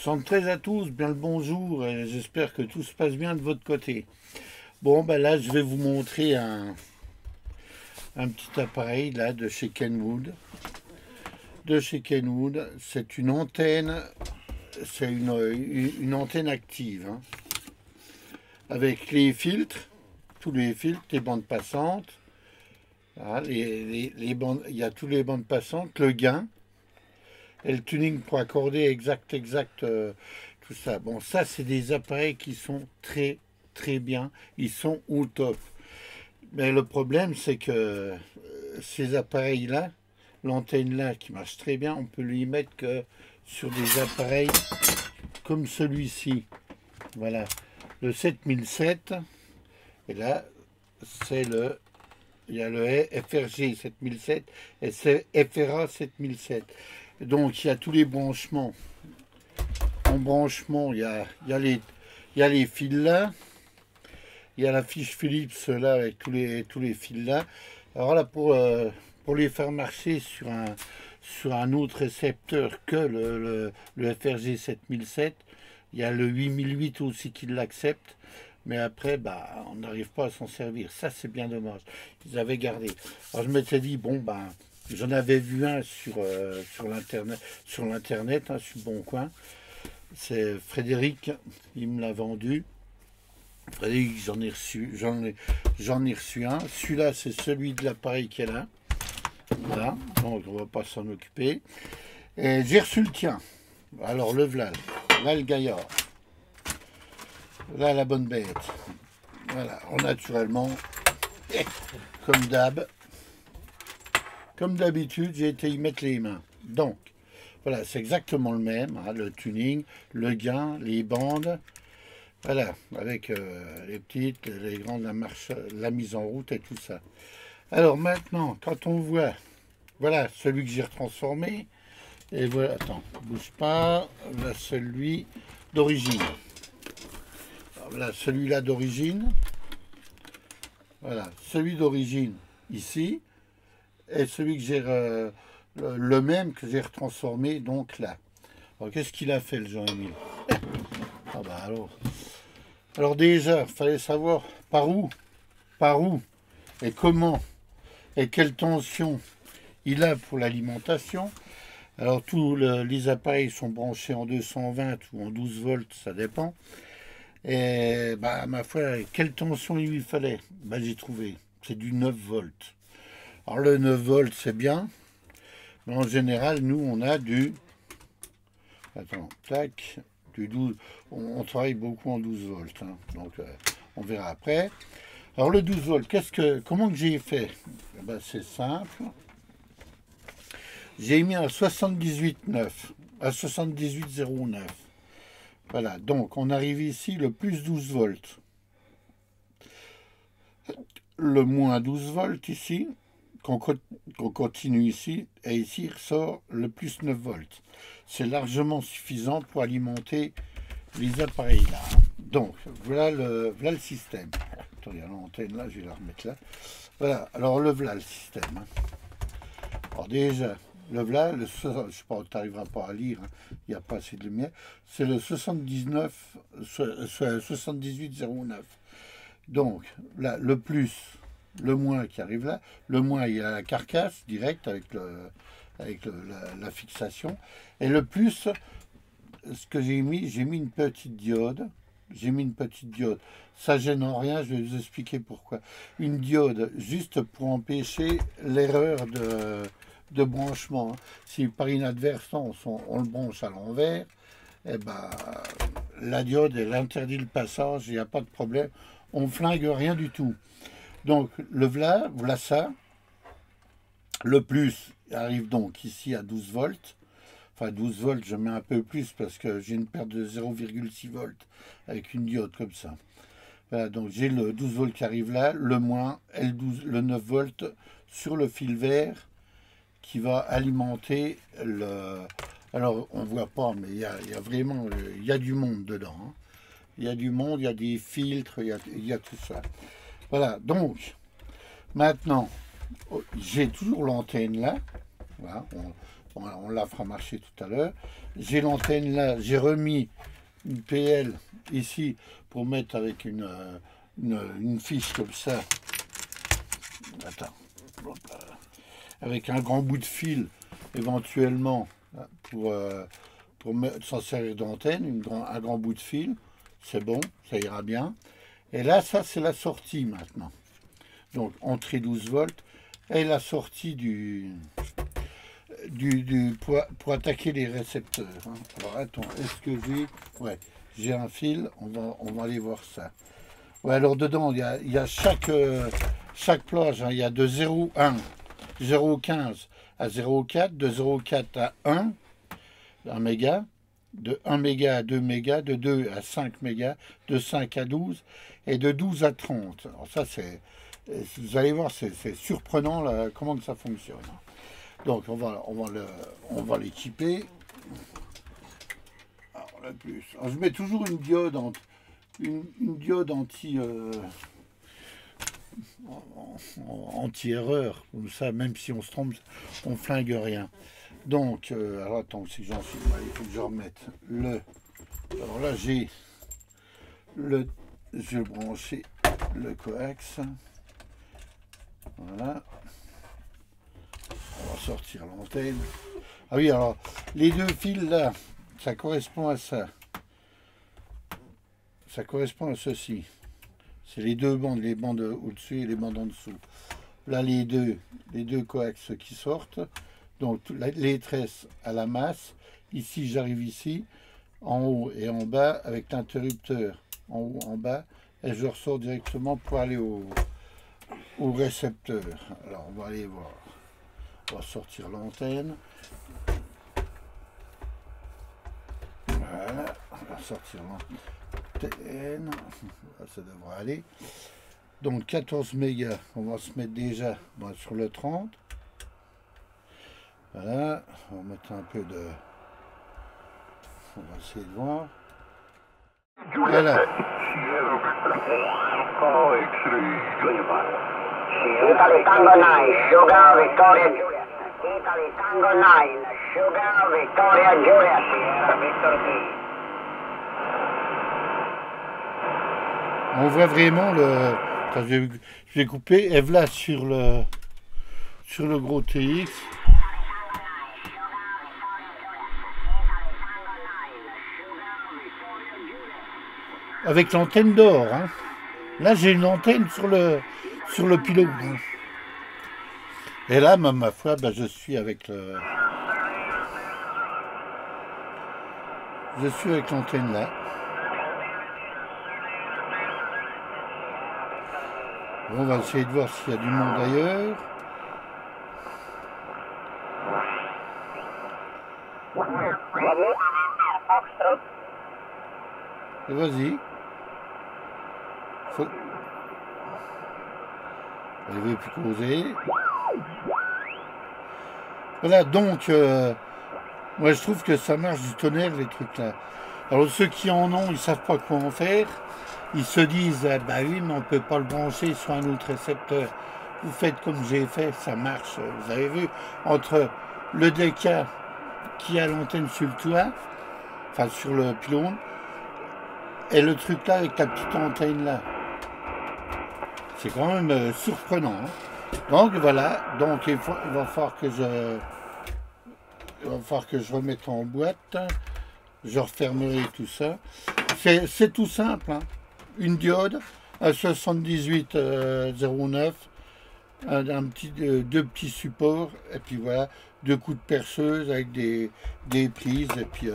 73 à tous, bien le bonjour, et j'espère que tout se passe bien de votre côté. Bon, ben là, je vais vous montrer un petit appareil là de chez Kenwood. De chez Kenwood, c'est une antenne, c'est une antenne active, hein, avec les filtres, tous les filtres, les bandes passantes, voilà, les bandes, il y a tous les bandes passantes, le gain, et le tuning pour accorder exact, tout ça. Bon, ça, c'est des appareils qui sont très bien. Ils sont au top. Mais le problème, c'est que ces appareils-là, l'antenne-là, qui marche très bien, on peut lui mettre que sur des appareils comme celui-ci. Voilà, le 7007. Et là, c'est le... Il y a le FRG 7007 et c'est FRA 7007. Donc il y a tous les branchements. En branchement, il y a les fils là. Il y a la fiche Philips là avec tous les fils là. Alors là, pour les faire marcher sur un autre récepteur que le FRG 7007, il y a le 8008 aussi qui l'accepte. Mais après, bah, on n'arrive pas à s'en servir. Ça, c'est bien dommage. Ils avaient gardé. Alors, je m'étais dit, bon, ben, j'en avais vu un sur l'internet, hein, sur Bon Coin. C'est Frédéric, il me l'a vendu. Frédéric, j'en ai reçu un. Celui-là, c'est celui de l'appareil qui est là. Voilà, donc on va pas s'en occuper. Et j'ai reçu le tien. Alors, le Vlal, là, le gaillard. Là, la bonne bête. Voilà, naturellement, comme d'habitude, j'ai été y mettre les mains. Donc, voilà, c'est exactement le même, hein, le tuning, le gain, les bandes. Voilà, avec les petites, les grandes, la mise en route et tout ça. Alors maintenant, quand on voit, voilà, celui que j'ai retransformé, et voilà, attends, bouge pas, là, celui d'origine. Voilà, celui-là d'origine. Voilà, celui d'origine ici. Et celui que j'ai le même que j'ai retransformé donc là. Alors qu'est-ce qu'il a fait le Jean-Émile? Ah bah alors déjà, il fallait savoir par où et comment et quelle tension il a pour l'alimentation. Alors tous les appareils sont branchés en 220 ou en 12 volts, ça dépend. Et bah, ma foi, quelle tension il lui fallait? Bah, j'ai trouvé, c'est du 9 volts. Alors le 9 volts, c'est bien, mais en général, nous, on a du... Attends, tac, du 12... On travaille beaucoup en 12 volts, hein, donc on verra après. Alors le 12 volts, comment que j'ai fait? Ben, c'est simple. J'ai mis à 78,9, à 78,09. Voilà, donc on arrive ici, le plus 12 volts. Le moins 12 volts ici, qu'on continue ici, et ici il ressort le plus 9 volts. C'est largement suffisant pour alimenter les appareils là. Donc, voilà le système. Attends, il y a l'antenne là, je vais la remettre là. Voilà, alors voilà le système. Alors déjà, le voilà, je sais pas, tu n'arriveras pas à lire, hein, il n'y a pas assez de lumière. C'est le 78,09. Donc, là, le plus, le moins qui arrive là. Le moins, il y a la carcasse directe avec la fixation. Et le plus, ce que j'ai mis une petite diode. J'ai mis une petite diode. Ça gêne en rien, je vais vous expliquer pourquoi. Une diode, juste pour empêcher l'erreur de branchement. Si par inadvertance on le branche à l'envers, eh ben, la diode, elle interdit le passage, il n'y a pas de problème. On flingue rien du tout. Donc le voilà ça. Le plus arrive donc ici à 12 volts. Enfin 12 volts, je mets un peu plus parce que j'ai une perte de 0,6 volts avec une diode comme ça. Voilà, donc j'ai le 12 volts qui arrive là, le moins, le 9 volts sur le fil vert qui va alimenter le... Alors on ne voit pas, mais il y a vraiment, il y a du monde dedans. Hein. Il y a du monde, il y a des filtres, il y a tout ça. Voilà, donc maintenant, j'ai toujours l'antenne là. Voilà, On la fera marcher tout à l'heure. J'ai l'antenne là, j'ai remis une PL ici pour mettre avec une fiche comme ça. Attends. Avec un grand bout de fil éventuellement pour s'en servir d'antenne, un grand bout de fil. C'est bon, ça ira bien. Et là, ça c'est la sortie maintenant. Donc entrée 12 volts et la sortie pour attaquer les récepteurs. Hein. Alors attends, est-ce que j'ai un fil, on va aller voir ça. Ouais, alors dedans, il y a chaque plage, hein, il y a de 0,1, 0,15 à 0,4, de 0,4 à 1 méga, de 1 méga à 2 mégas, de 2 à 5 mégas, de 5 à 12 et de 12 à 30. Alors ça, vous allez voir, c'est surprenant là, comment que ça fonctionne. Donc on va l'équiper. Alors, je mets toujours une diode anti-erreur, comme ça, même si on se trompe, on flingue rien. Donc, alors attends, si j'en suis, il faut que je remette alors là, je vais brancher le coax. Voilà. On va sortir l'antenne. Ah oui, alors, les deux fils là, ça correspond à ça. Ça correspond à ceci. C'est les deux bandes, les bandes au-dessus et les bandes en dessous. Là, les deux coax qui sortent. Donc, les tresses à la masse. Ici, j'arrive ici, en haut et en bas, avec l'interrupteur en haut, en bas. Et je ressors directement pour aller au récepteur. Alors, on va aller voir. On va sortir l'antenne. Voilà, on va sortir l'antenne. Ça devrait aller. Donc 14 mégas, on va se mettre déjà sur le 30. Voilà, on va mettre un peu de... On va essayer de voir. Voilà. Italy Tango 9, Sugar Victoria Juliet. Italy Tango 9, Sugar Victoria Juliet. Sierra Victor B. On voit vraiment le... Attends, je vais couper. Et voilà sur le gros TX. Avec l'antenne d'or. Hein. Là, j'ai une antenne sur le pilote. Hein. Et là, ma foi, je suis avec le... Je suis avec l'antenne là. Bon, on va essayer de voir s'il y a du monde ailleurs. Et vas-y. Elle veut plus causer. Voilà, donc, moi je trouve que ça marche du tonnerre, les trucs là. Alors ceux qui en ont, ils savent pas quoi en faire. Ils se disent, bah oui, mais on peut pas le brancher sur un autre récepteur. Vous faites comme j'ai fait, ça marche. Vous avez vu, entre le DK qui a l'antenne sur le toit, enfin sur le pylône, et le truc là avec la petite antenne là. C'est quand même surprenant. Hein. Donc voilà, donc il va falloir que je remette en boîte. Je refermerai tout ça. C'est tout simple. Hein. Une diode, un 7809, deux petits supports, et puis voilà, deux coups de perceuse avec des prises, et puis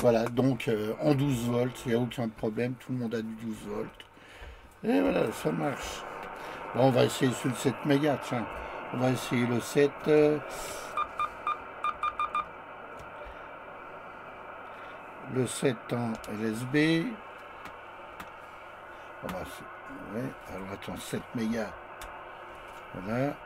voilà, donc en 12 volts, il n'y a aucun problème, tout le monde a du 12 volts. Et voilà, ça marche. Bon, on va essayer sur le 7 mégas, tiens. On va essayer le 7. Le 7 en LSB. Ouais, alors attends, 7 mégas. Voilà.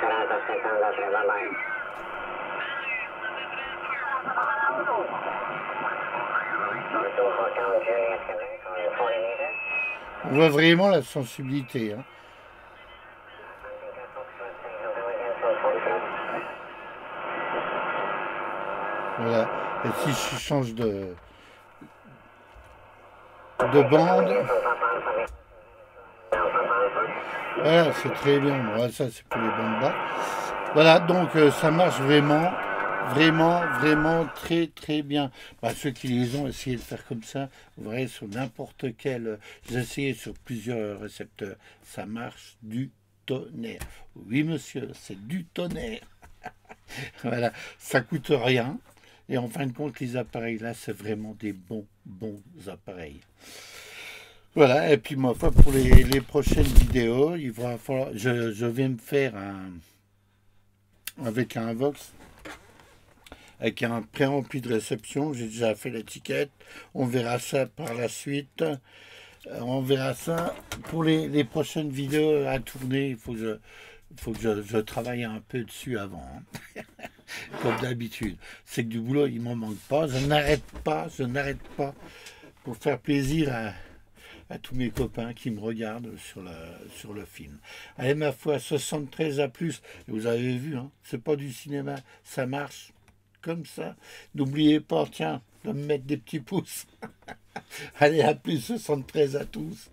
serata 73, bye bye. On voit vraiment la sensibilité. Hein. Voilà. Et si je change de bande, voilà, c'est très bien. Voilà, ça, c'est pour les bandes bas. Voilà, donc ça marche vraiment, vraiment très, très bien. Bah, ceux qui les ont essayé de faire comme ça, vous verrez sur n'importe quel. J'ai essayé sur plusieurs récepteurs. Ça marche du tonnerre. Oui, monsieur, c'est du tonnerre. Voilà, ça coûte rien. Et en fin de compte, les appareils là, c'est vraiment des bons appareils. Voilà, et puis ma foi, pour les prochaines vidéos, il va falloir. Je vais me faire avec un Vox, avec un préampli de réception. J'ai déjà fait l'étiquette. On verra ça par la suite. On verra ça pour les prochaines vidéos à tourner. Il faut que je travaille un peu dessus avant. Hein. Comme d'habitude. C'est que du boulot, il m'en manque pas. Je n'arrête pas pour faire plaisir à tous mes copains qui me regardent sur le film. Allez, ma foi, 73 à plus. Et vous avez vu, hein, c'est pas du cinéma, ça marche comme ça. N'oubliez pas, tiens, de me mettre des petits pouces. Allez, à plus, 73 à tous.